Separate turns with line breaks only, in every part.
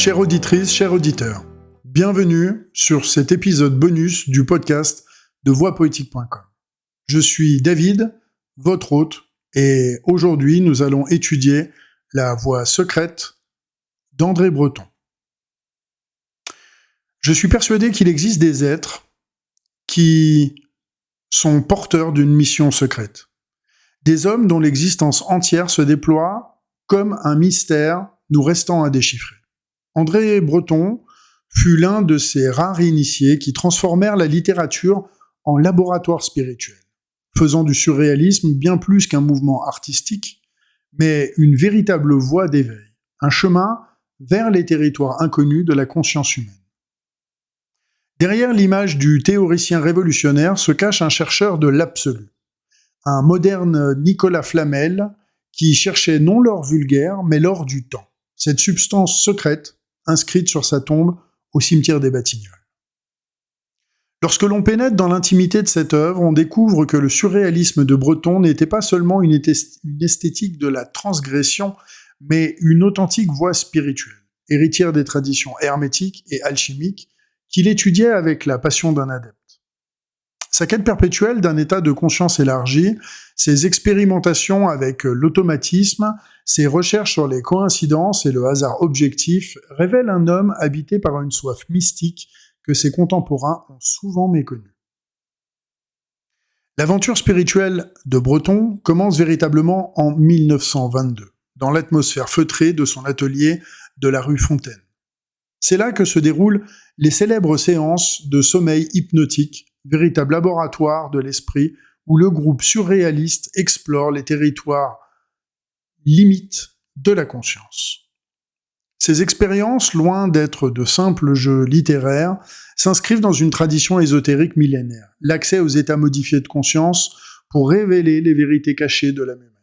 Chère auditrice, cher auditeur, bienvenue sur cet épisode bonus du podcast de voixpoétique.com. Je suis David, votre hôte, et aujourd'hui nous allons étudier la voix secrète d'André Breton. Je suis persuadé qu'il existe des êtres qui sont porteurs d'une mission secrète. Des hommes dont l'existence entière se déploie comme un mystère nous restant à déchiffrer. André Breton fut l'un de ces rares initiés qui transformèrent la littérature en laboratoire spirituel, faisant du surréalisme bien plus qu'un mouvement artistique, mais une véritable voie d'éveil, un chemin vers les territoires inconnus de la conscience humaine. Derrière l'image du théoricien révolutionnaire se cache un chercheur de l'absolu, un moderne Nicolas Flamel qui cherchait non l'or vulgaire, mais l'or du temps, cette substance secrète inscrite sur sa tombe au cimetière des Batignolles. Lorsque l'on pénètre dans l'intimité de cette œuvre, on découvre que le surréalisme de Breton n'était pas seulement une esthétique de la transgression, mais une authentique voie spirituelle, héritière des traditions hermétiques et alchimiques, qu'il étudiait avec la passion d'un adepte. Sa quête perpétuelle d'un état de conscience élargi, ses expérimentations avec l'automatisme, ses recherches sur les coïncidences et le hasard objectif révèlent un homme habité par une soif mystique que ses contemporains ont souvent méconnue. L'aventure spirituelle de Breton commence véritablement en 1922, dans l'atmosphère feutrée de son atelier de la rue Fontaine. C'est là que se déroulent les célèbres séances de sommeil hypnotique, véritable laboratoire de l'esprit où le groupe surréaliste explore les territoires limites de la conscience. Ces expériences, loin d'être de simples jeux littéraires, s'inscrivent dans une tradition ésotérique millénaire, l'accès aux états modifiés de conscience pour révéler les vérités cachées de la même âme.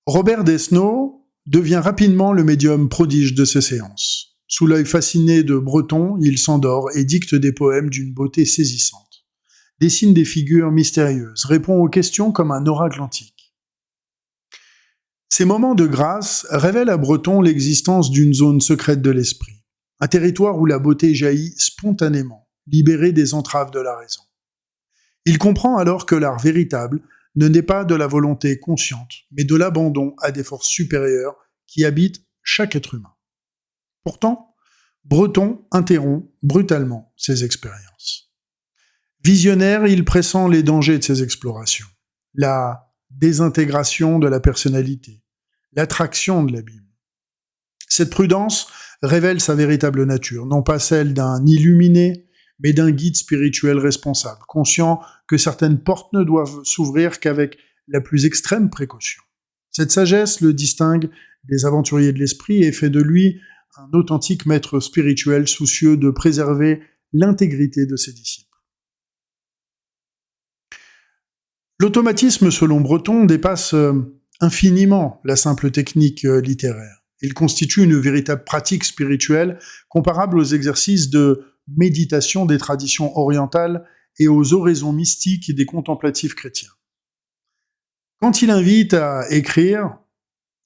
Robert Desnos devient rapidement le médium prodige de ces séances. Sous l'œil fasciné de Breton, il s'endort et dicte des poèmes d'une beauté saisissante, dessine des figures mystérieuses, répond aux questions comme un oracle antique. Ces moments de grâce révèlent à Breton l'existence d'une zone secrète de l'esprit, un territoire où la beauté jaillit spontanément, libérée des entraves de la raison. Il comprend alors que l'art véritable ne naît pas de la volonté consciente, mais de l'abandon à des forces supérieures qui habitent chaque être humain. Pourtant, Breton interrompt brutalement ces expériences. Visionnaire, il pressent les dangers de ces explorations, la désintégration de la personnalité, l'attraction de l'abîme. Cette prudence révèle sa véritable nature, non pas celle d'un illuminé, mais d'un guide spirituel responsable, conscient que certaines portes ne doivent s'ouvrir qu'avec la plus extrême précaution. Cette sagesse le distingue des aventuriers de l'esprit et fait de lui un authentique maître spirituel soucieux de préserver l'intégrité de ses disciples. L'automatisme, selon Breton, dépasse infiniment la simple technique littéraire. Il constitue une véritable pratique spirituelle comparable aux exercices de méditation des traditions orientales et aux oraisons mystiques des contemplatifs chrétiens. Quand il invite à écrire,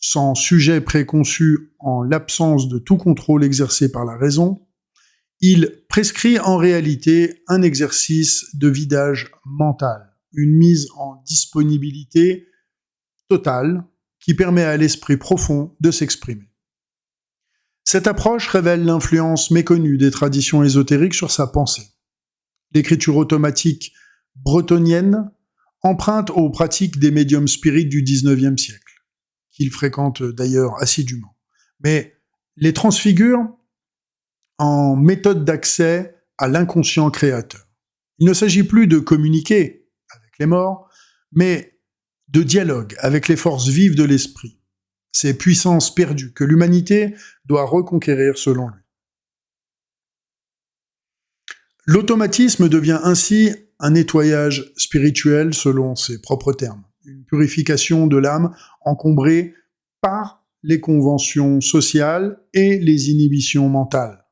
sans sujet préconçu en l'absence de tout contrôle exercé par la raison, il prescrit en réalité un exercice de vidage mental, une mise en disponibilité totale qui permet à l'esprit profond de s'exprimer. Cette approche révèle l'influence méconnue des traditions ésotériques sur sa pensée. L'écriture automatique bretonienne emprunte aux pratiques des médiums spirites du XIXe siècle, qu'il fréquente d'ailleurs assidûment, mais les transfigure en méthode d'accès à l'inconscient créateur. Il ne s'agit plus de communiquer avec les morts, mais de dialogue avec les forces vives de l'esprit, ces puissances perdues que l'humanité doit reconquérir selon lui. L'automatisme devient ainsi un nettoyage spirituel selon ses propres termes, une purification de l'âme encombrée par les conventions sociales et les inhibitions mentales.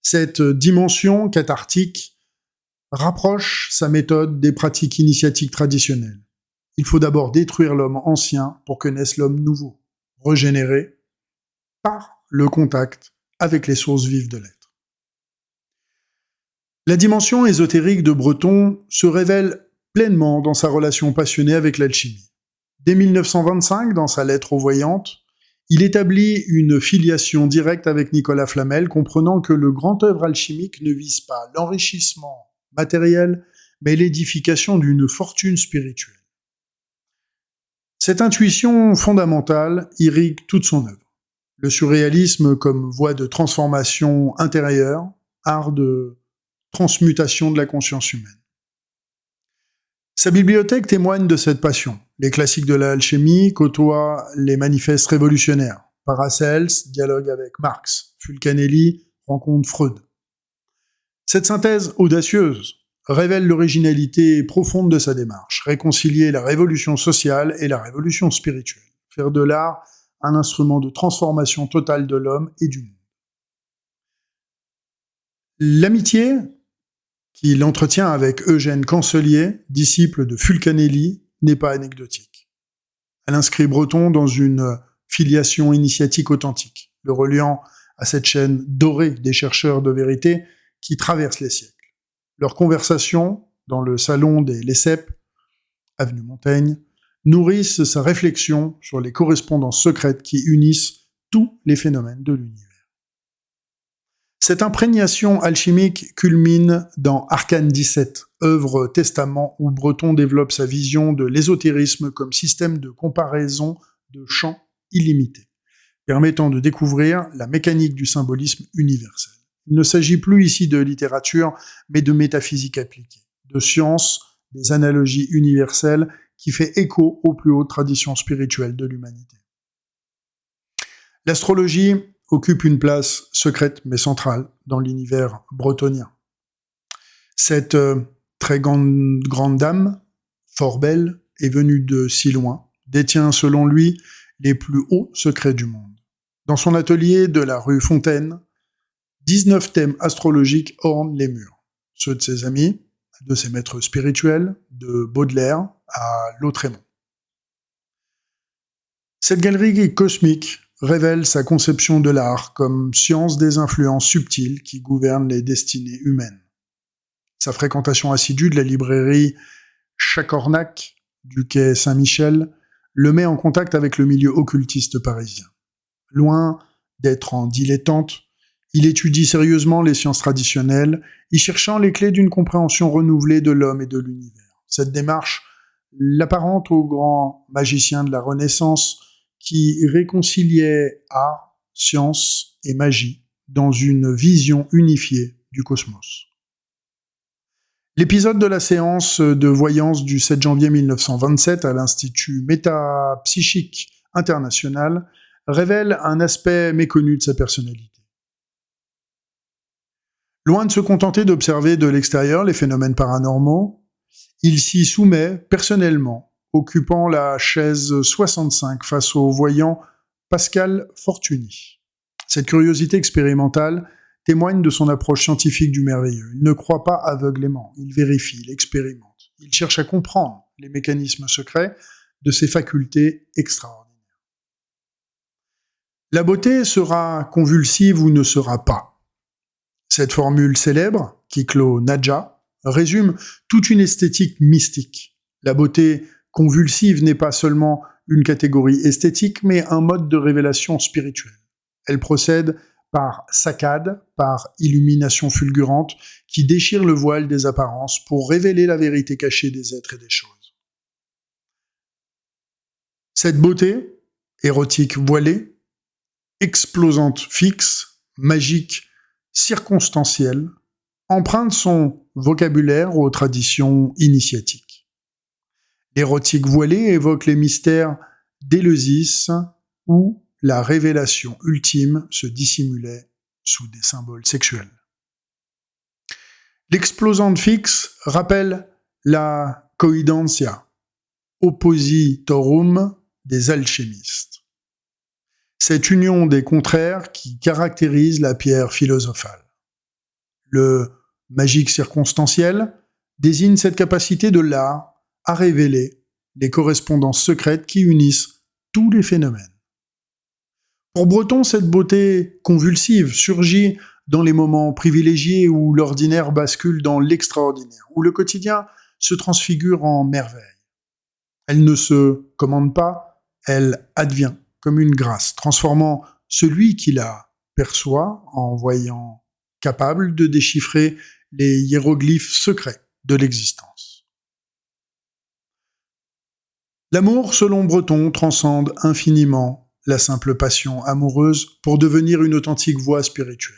Cette dimension cathartique rapproche sa méthode des pratiques initiatiques traditionnelles. Il faut d'abord détruire l'homme ancien pour que naisse l'homme nouveau, régénéré par le contact avec les sources vives de l'être. La dimension ésotérique de Breton se révèle pleinement dans sa relation passionnée avec l'alchimie. Dès 1925, dans sa lettre aux voyantes, il établit une filiation directe avec Nicolas Flamel, comprenant que le grand œuvre alchimique ne vise pas l'enrichissement matériel, mais l'édification d'une fortune spirituelle. Cette intuition fondamentale irrigue toute son œuvre. Le surréalisme comme voie de transformation intérieure, art de transmutation de la conscience humaine. Sa bibliothèque témoigne de cette passion. Les classiques de l'alchimie côtoient les manifestes révolutionnaires. Paracels dialogue avec Marx. Fulcanelli rencontre Freud. Cette synthèse audacieuse révèle l'originalité profonde de sa démarche, réconcilier la révolution sociale et la révolution spirituelle, faire de l'art un instrument de transformation totale de l'homme et du monde. L'amitié qu'il entretient avec Eugène Cancelier, disciple de Fulcanelli, n'est pas anecdotique. Elle inscrit Breton dans une filiation initiatique authentique, le reliant à cette chaîne dorée des chercheurs de vérité qui traversent les siècles. Leurs conversations, dans le salon des Lesseps, avenue Montaigne, nourrissent sa réflexion sur les correspondances secrètes qui unissent tous les phénomènes de l'univers. Cette imprégnation alchimique culmine dans Arcane 17, œuvre testament où Breton développe sa vision de l'ésotérisme comme système de comparaison de champs illimités, permettant de découvrir la mécanique du symbolisme universel. Il ne s'agit plus ici de littérature, mais de métaphysique appliquée, de science, des analogies universelles qui fait écho aux plus hautes traditions spirituelles de l'humanité. L'astrologie occupe une place secrète mais centrale dans l'univers bretonien. Cette très grande dame, fort belle, est venue de si loin, détient selon lui les plus hauts secrets du monde. Dans son atelier de la rue Fontaine, 19 thèmes astrologiques ornent les murs. Ceux de ses amis, de ses maîtres spirituels, de Baudelaire à Lautréamont. Cette galerie cosmique révèle sa conception de l'art comme science des influences subtiles qui gouvernent les destinées humaines. Sa fréquentation assidue de la librairie Chacornac du quai Saint-Michel le met en contact avec le milieu occultiste parisien. Loin d'être en dilettante, il étudie sérieusement les sciences traditionnelles, y cherchant les clés d'une compréhension renouvelée de l'homme et de l'univers. Cette démarche l'apparente au grand magicien de la Renaissance qui réconciliait art, science et magie dans une vision unifiée du cosmos. L'épisode de la séance de voyance du 7 janvier 1927 à l'Institut métapsychique international révèle un aspect méconnu de sa personnalité. Loin de se contenter d'observer de l'extérieur les phénomènes paranormaux, il s'y soumet personnellement, occupant la chaise 65 face au voyant Pascal Fortuny. Cette curiosité expérimentale témoigne de son approche scientifique du merveilleux. Il ne croit pas aveuglément, il vérifie, il expérimente. Il cherche à comprendre les mécanismes secrets de ses facultés extraordinaires. La beauté sera convulsive ou ne sera pas. Cette formule célèbre, qui clôt Nadja, résume toute une esthétique mystique. La beauté convulsive n'est pas seulement une catégorie esthétique, mais un mode de révélation spirituelle. Elle procède par saccades, par illumination fulgurante, qui déchire le voile des apparences pour révéler la vérité cachée des êtres et des choses. Cette beauté, érotique voilée, explosante fixe, magique, circonstancielle, emprunte son vocabulaire aux traditions initiatiques. L'érotique voilée évoque les mystères d'Éleusis où la révélation ultime se dissimulait sous des symboles sexuels. L'explosante fixe rappelle la coidentia, oppositorum des alchimistes. Cette union des contraires qui caractérise la pierre philosophale. Le magique circonstanciel désigne cette capacité de l'art à révéler les correspondances secrètes qui unissent tous les phénomènes. Pour Breton, cette beauté convulsive surgit dans les moments privilégiés où l'ordinaire bascule dans l'extraordinaire, où le quotidien se transfigure en merveille. Elle ne se commande pas, elle advient comme une grâce, transformant celui qui la perçoit en voyant capable de déchiffrer les hiéroglyphes secrets de l'existence. L'amour, selon Breton, transcende infiniment la simple passion amoureuse pour devenir une authentique voie spirituelle.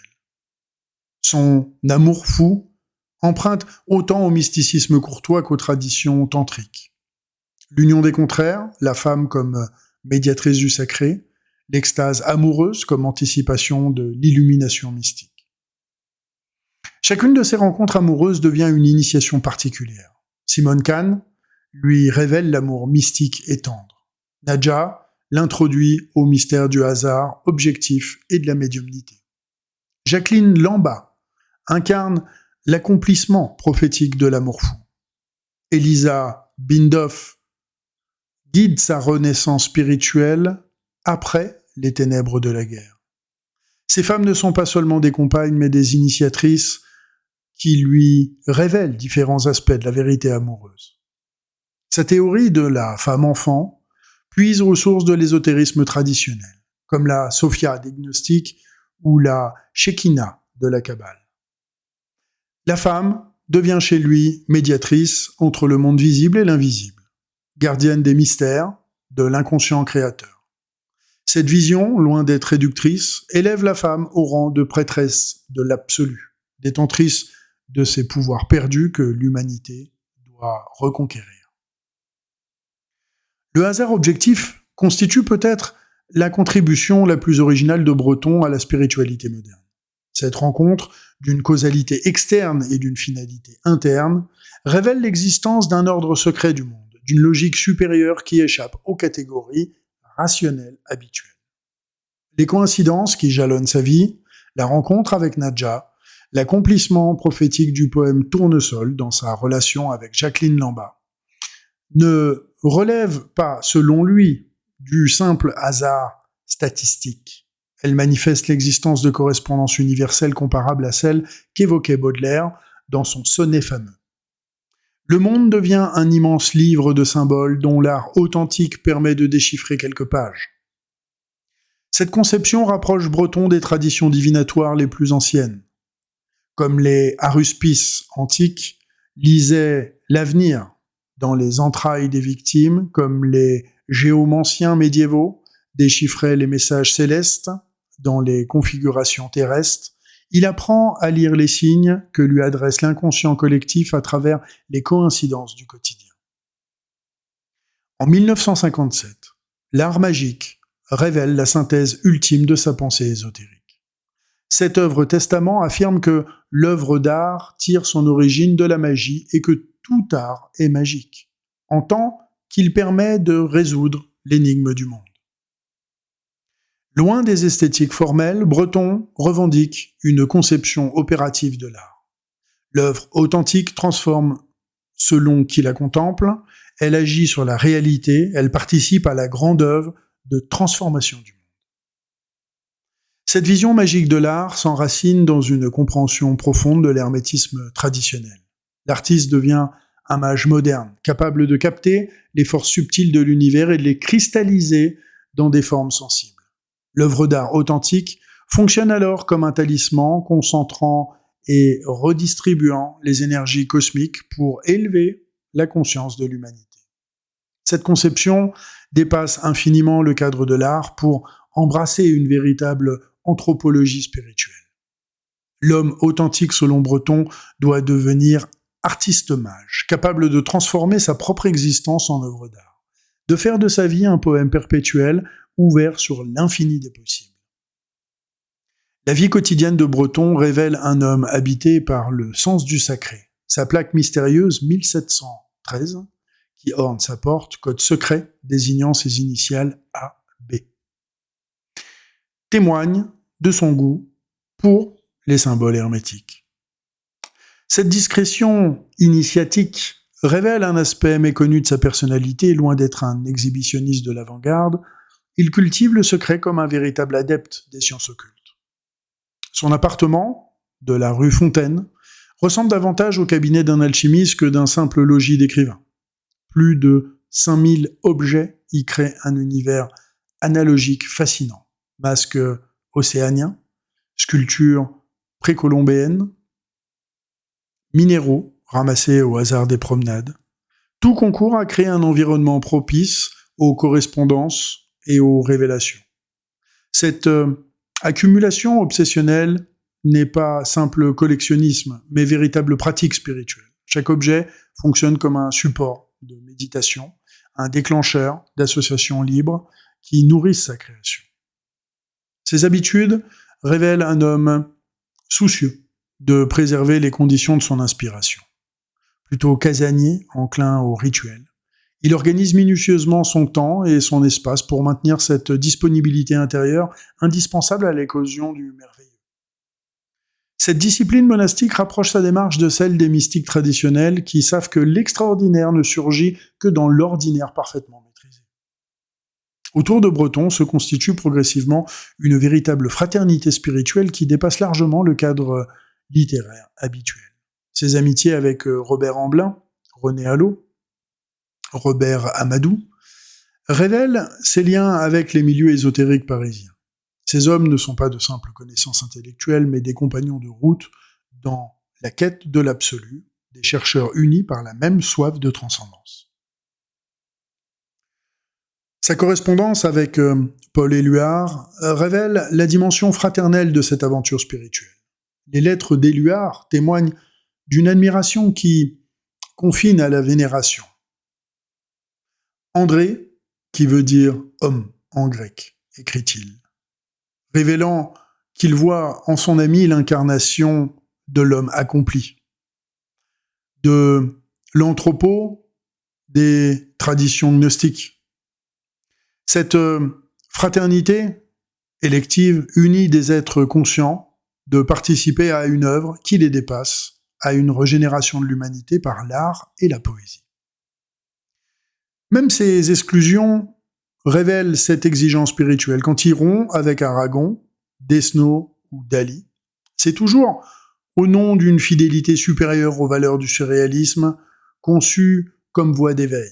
Son amour fou emprunte autant au mysticisme courtois qu'aux traditions tantriques. L'union des contraires, la femme comme médiatrice du sacré, l'extase amoureuse comme anticipation de l'illumination mystique. Chacune de ces rencontres amoureuses devient une initiation particulière. Simone Khan lui révèle l'amour mystique et tendre. Nadja l'introduit au mystère du hasard objectif et de la médiumnité. Jacqueline Lamba incarne l'accomplissement prophétique de l'amour fou. Elisa Bindoff guide sa renaissance spirituelle après les ténèbres de la guerre. Ces femmes ne sont pas seulement des compagnes, mais des initiatrices qui lui révèlent différents aspects de la vérité amoureuse. Sa théorie de la femme-enfant puise aux sources de l'ésotérisme traditionnel, comme la Sophia des gnostiques ou la Shekinah de la Kabbale. La femme devient chez lui médiatrice entre le monde visible et l'invisible, gardienne des mystères, de l'inconscient créateur. Cette vision, loin d'être réductrice, élève la femme au rang de prêtresse de l'absolu, détentrice de ces pouvoirs perdus que l'humanité doit reconquérir. Le hasard objectif constitue peut-être la contribution la plus originale de Breton à la spiritualité moderne. Cette rencontre d'une causalité externe et d'une finalité interne révèle l'existence d'un ordre secret du monde, d'une logique supérieure qui échappe aux catégories rationnelles habituelles. Les coïncidences qui jalonnent sa vie, la rencontre avec Nadja, l'accomplissement prophétique du poème Tournesol dans sa relation avec Jacqueline Lamba, ne relèvent pas, selon lui, du simple hasard statistique. Elles manifestent l'existence de correspondances universelles comparables à celles qu'évoquait Baudelaire dans son sonnet fameux. Le monde devient un immense livre de symboles dont l'art authentique permet de déchiffrer quelques pages. Cette conception rapproche Breton des traditions divinatoires les plus anciennes. Comme les haruspices antiques lisaient l'avenir dans les entrailles des victimes, comme les géomanciens médiévaux déchiffraient les messages célestes dans les configurations terrestres, il apprend à lire les signes que lui adresse l'inconscient collectif à travers les coïncidences du quotidien. En 1957, l'art magique révèle la synthèse ultime de sa pensée ésotérique. Cette œuvre testament affirme que l'œuvre d'art tire son origine de la magie et que tout art est magique, en tant qu'il permet de résoudre l'énigme du monde. Loin des esthétiques formelles, Breton revendique une conception opérative de l'art. L'œuvre authentique transforme selon qui la contemple, elle agit sur la réalité, elle participe à la grande œuvre de transformation du monde. Cette vision magique de l'art s'enracine dans une compréhension profonde de l'hermétisme traditionnel. L'artiste devient un mage moderne, capable de capter les forces subtiles de l'univers et de les cristalliser dans des formes sensibles. L'œuvre d'art authentique fonctionne alors comme un talisman concentrant et redistribuant les énergies cosmiques pour élever la conscience de l'humanité. Cette conception dépasse infiniment le cadre de l'art pour embrasser une véritable anthropologie spirituelle. L'homme authentique, selon Breton, doit devenir artiste-mage, capable de transformer sa propre existence en œuvre d'art, de faire de sa vie un poème perpétuel ouvert sur l'infini des possibles. La vie quotidienne de Breton révèle un homme habité par le sens du sacré. Sa plaque mystérieuse 1713, qui orne sa porte, code secret désignant ses initiales AB, témoigne de son goût pour les symboles hermétiques. Cette discrétion initiatique révèle un aspect méconnu de sa personnalité, loin d'être un exhibitionniste de l'avant-garde. il cultive le secret comme un véritable adepte des sciences occultes. Son appartement, de la rue Fontaine, ressemble davantage au cabinet d'un alchimiste que d'un simple logis d'écrivain. Plus de 5000 objets y créent un univers analogique fascinant. Masques océaniens, sculptures précolombéennes, minéraux ramassés au hasard des promenades. Tout concourt à créer un environnement propice aux correspondances et aux révélations. Cette accumulation obsessionnelle n'est pas simple collectionnisme, mais véritable pratique spirituelle. Chaque objet fonctionne comme un support de méditation, un déclencheur d'associations libres qui nourrissent sa création. Ces habitudes révèlent un homme soucieux de préserver les conditions de son inspiration. Plutôt casanier, enclin au rituel, il organise minutieusement son temps et son espace pour maintenir cette disponibilité intérieure indispensable à l'éclosion du merveilleux. Cette discipline monastique rapproche sa démarche de celle des mystiques traditionnels qui savent que l'extraordinaire ne surgit que dans l'ordinaire parfaitement maîtrisé. Autour de Breton se constitue progressivement une véritable fraternité spirituelle qui dépasse largement le cadre littéraire habituel. Ses amitiés avec Robert Amblin, René Allot, Robert Amadou, révèlent ses liens avec les milieux ésotériques parisiens. Ces hommes ne sont pas de simples connaissances intellectuelles, mais des compagnons de route dans la quête de l'absolu, des chercheurs unis par la même soif de transcendance. Sa correspondance avec Paul Éluard révèle la dimension fraternelle de cette aventure spirituelle. Les lettres d'Éluard témoignent d'une admiration qui confine à la vénération. André, qui veut dire homme en grec, écrit-il, révélant qu'il voit en son ami l'incarnation de l'homme accompli, de l'anthropo des traditions gnostiques. Cette fraternité élective unit des êtres conscients de participer à une œuvre qui les dépasse, à une régénération de l'humanité par l'art et la poésie. Même ces exclusions révèlent cette exigence spirituelle. Quand ils rompent avec Aragon, Desnos ou Dali, c'est toujours au nom d'une fidélité supérieure aux valeurs du surréalisme, conçue comme voie d'éveil.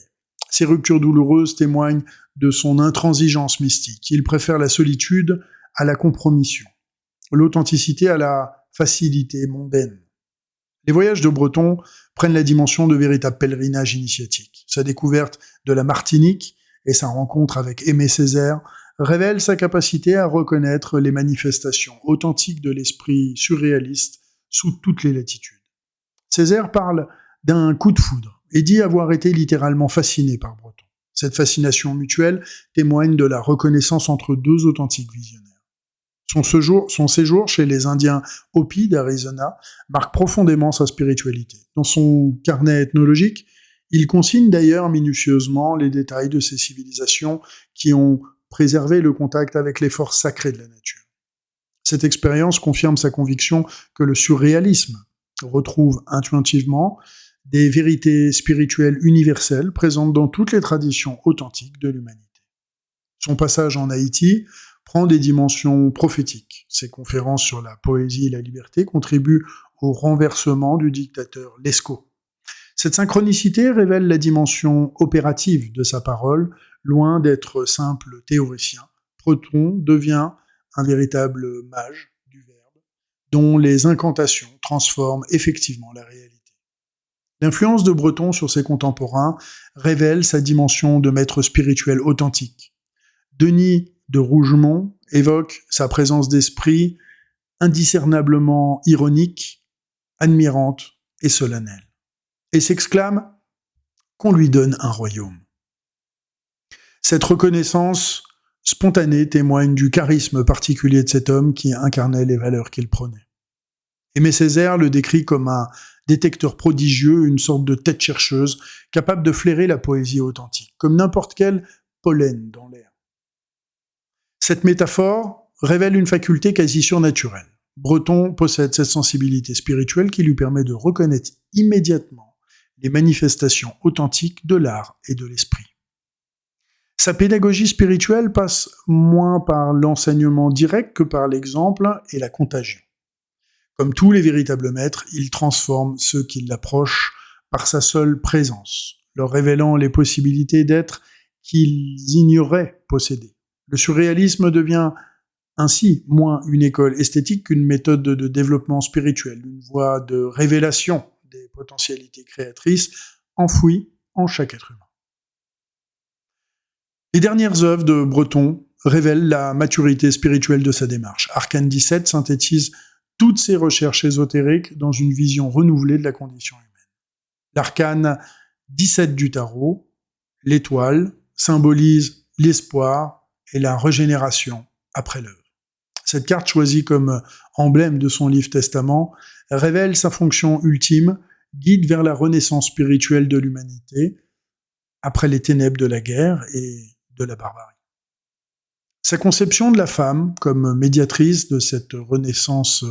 Ces ruptures douloureuses témoignent de son intransigeance mystique. Il préfère la solitude à la compromission, l'authenticité à la facilité mondaine. Les voyages de Breton prennent la dimension de véritables pèlerinages initiatiques. Sa découverte de la Martinique et sa rencontre avec Aimé Césaire révèlent sa capacité à reconnaître les manifestations authentiques de l'esprit surréaliste sous toutes les latitudes. Césaire parle d'un coup de foudre et dit avoir été littéralement fasciné par Breton. Cette fascination mutuelle témoigne de la reconnaissance entre deux authentiques visionnaires. Son séjour chez les Indiens Hopi d'Arizona marque profondément sa spiritualité. Dans son carnet ethnologique, il consigne d'ailleurs minutieusement les détails de ces civilisations qui ont préservé le contact avec les forces sacrées de la nature. Cette expérience confirme sa conviction que le surréalisme retrouve intuitivement des vérités spirituelles universelles présentes dans toutes les traditions authentiques de l'humanité. Son passage en Haïti prend des dimensions prophétiques. Ses conférences sur la poésie et la liberté contribuent au renversement du dictateur Lescaut. Cette synchronicité révèle la dimension opérative de sa parole, loin d'être simple théoricien. Breton devient un véritable mage du verbe, dont les incantations transforment effectivement la réalité. L'influence de Breton sur ses contemporains révèle sa dimension de maître spirituel authentique. Denis de Rougemont évoque sa présence d'esprit indiscernablement ironique, admirante et solennelle, et s'exclame qu'on lui donne un royaume. Cette reconnaissance spontanée témoigne du charisme particulier de cet homme qui incarnait les valeurs qu'il prônait. Aimé Césaire le décrit comme un détecteur prodigieux, une sorte de tête chercheuse, capable de flairer la poésie authentique, comme n'importe quel pollen dans l'air. Cette métaphore révèle une faculté quasi surnaturelle. Breton possède cette sensibilité spirituelle qui lui permet de reconnaître immédiatement les manifestations authentiques de l'art et de l'esprit. Sa pédagogie spirituelle passe moins par l'enseignement direct que par l'exemple et la contagion. Comme tous les véritables maîtres, il transforme ceux qui l'approchent par sa seule présence, leur révélant les possibilités d'être qu'ils ignoraient posséder. Le surréalisme devient ainsi moins une école esthétique qu'une méthode de développement spirituel, une voie de révélation des potentialités créatrices enfouies en chaque être humain. Les dernières œuvres de Breton révèlent la maturité spirituelle de sa démarche. Arcane 17 synthétise toutes ses recherches ésotériques dans une vision renouvelée de la condition humaine. L'arcane 17 du tarot, l'étoile, symbolise l'espoir et la régénération après l'œuvre. Cette carte choisie comme emblème de son livre Testament révèle sa fonction ultime, guide vers la renaissance spirituelle de l'humanité après les ténèbres de la guerre et de la barbarie. Sa conception de la femme comme médiatrice de cette renaissance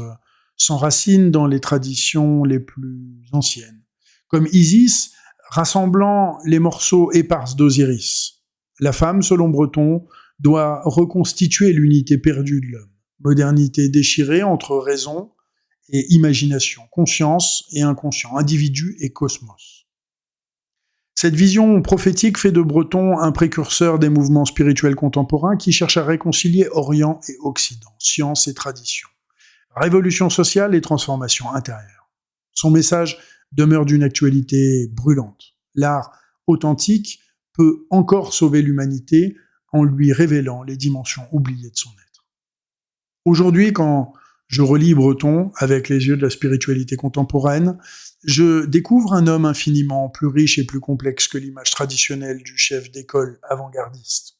s'enracine dans les traditions les plus anciennes, comme Isis rassemblant les morceaux épars d'Osiris. La femme, selon Breton, doit reconstituer l'unité perdue de l'homme, modernité déchirée entre raison et imagination, conscience et inconscient, individu et cosmos. Cette vision prophétique fait de Breton un précurseur des mouvements spirituels contemporains qui cherchent à réconcilier Orient et Occident, science et tradition, révolution sociale et transformation intérieure. Son message demeure d'une actualité brûlante. L'art authentique peut encore sauver l'humanité en lui révélant les dimensions oubliées de son être. Aujourd'hui, quand je relis Breton avec les yeux de la spiritualité contemporaine, je découvre un homme infiniment plus riche et plus complexe que l'image traditionnelle du chef d'école avant-gardiste.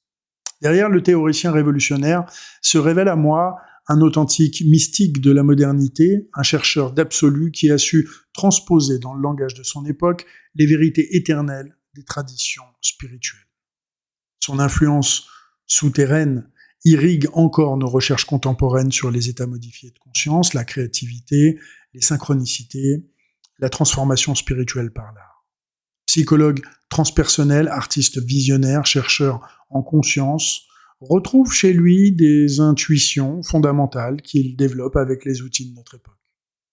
Derrière le théoricien révolutionnaire se révèle à moi un authentique mystique de la modernité, un chercheur d'absolu qui a su transposer dans le langage de son époque les vérités éternelles des traditions spirituelles. Son influence souterraine irrigue encore nos recherches contemporaines sur les états modifiés de conscience, la créativité, les synchronicités, la transformation spirituelle par l'art. Psychologue transpersonnel, artiste visionnaire, chercheur en conscience, retrouve chez lui des intuitions fondamentales qu'il développe avec les outils de notre époque.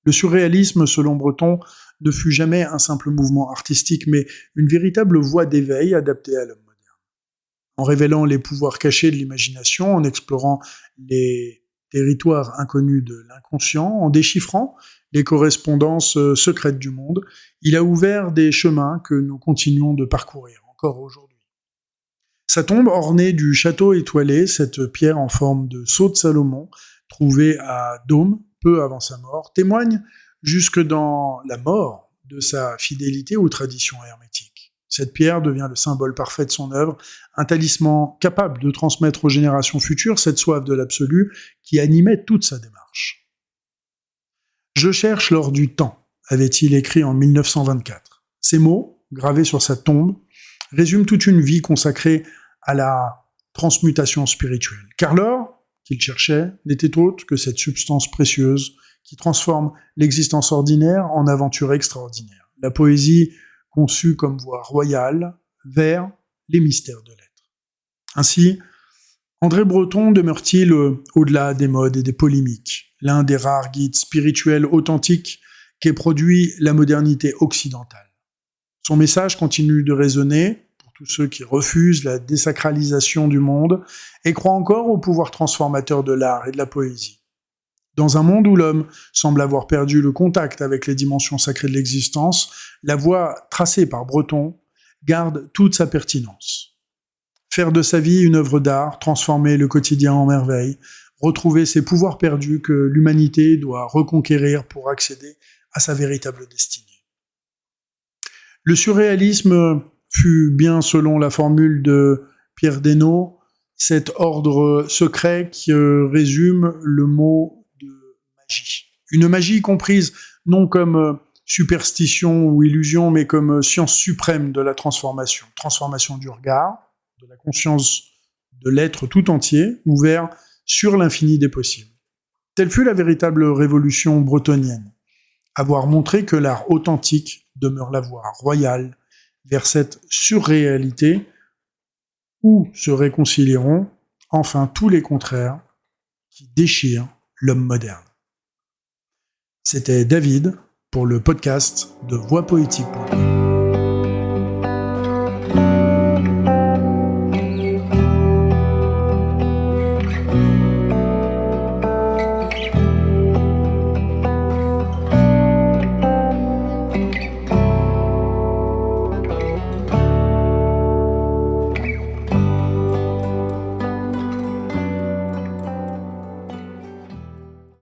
Le surréalisme, selon Breton, ne fut jamais un simple mouvement artistique, mais une véritable voie d'éveil adaptée à l'homme moderne. En révélant les pouvoirs cachés de l'imagination, en explorant les territoires inconnus de l'inconscient, en déchiffrant les correspondances secrètes du monde, il a ouvert des chemins que nous continuons de parcourir encore aujourd'hui. Sa tombe ornée du château étoilé, cette pierre en forme de sceau de Salomon, trouvée à Dôme, peu avant sa mort, témoigne jusque dans la mort de sa fidélité aux traditions hermétiques. Cette pierre devient le symbole parfait de son œuvre, un talisman capable de transmettre aux générations futures cette soif de l'absolu qui animait toute sa démarche. « Je cherche l'or du temps », avait-il écrit en 1924. Ces mots, gravés sur sa tombe, résument toute une vie consacrée à la transmutation spirituelle. Car l'or qu'il cherchait n'était autre que cette substance précieuse qui transforme l'existence ordinaire en aventure extraordinaire. La poésie conçue comme voie royale vers les mystères de l'être. Ainsi, André Breton demeure-t-il au-delà des modes et des polémiques, l'un des rares guides spirituels authentiques qu'ait produit la modernité occidentale. Son message continue de résonner pour tous ceux qui refusent la désacralisation du monde et croient encore au pouvoir transformateur de l'art et de la poésie. Dans un monde où l'homme semble avoir perdu le contact avec les dimensions sacrées de l'existence, la voie tracée par Breton garde toute sa pertinence. Faire de sa vie une œuvre d'art, transformer le quotidien en merveille, retrouver ces pouvoirs perdus que l'humanité doit reconquérir pour accéder à sa véritable destinée. Le surréalisme fut bien, selon la formule de Pierre Desnaux, cet ordre secret qui résume le mot de magie. Une magie comprise non comme superstition ou illusion, mais comme science suprême de la transformation. Transformation du regard, de la conscience de l'être tout entier, ouvert sur l'infini des possibles. Telle fut la véritable révolution bretonienne. Avoir montré que l'art authentique demeure la voie royale vers cette surréalité où se réconcilieront enfin tous les contraires qui déchirent l'homme moderne. C'était David pour le podcast de voixpoétique.com.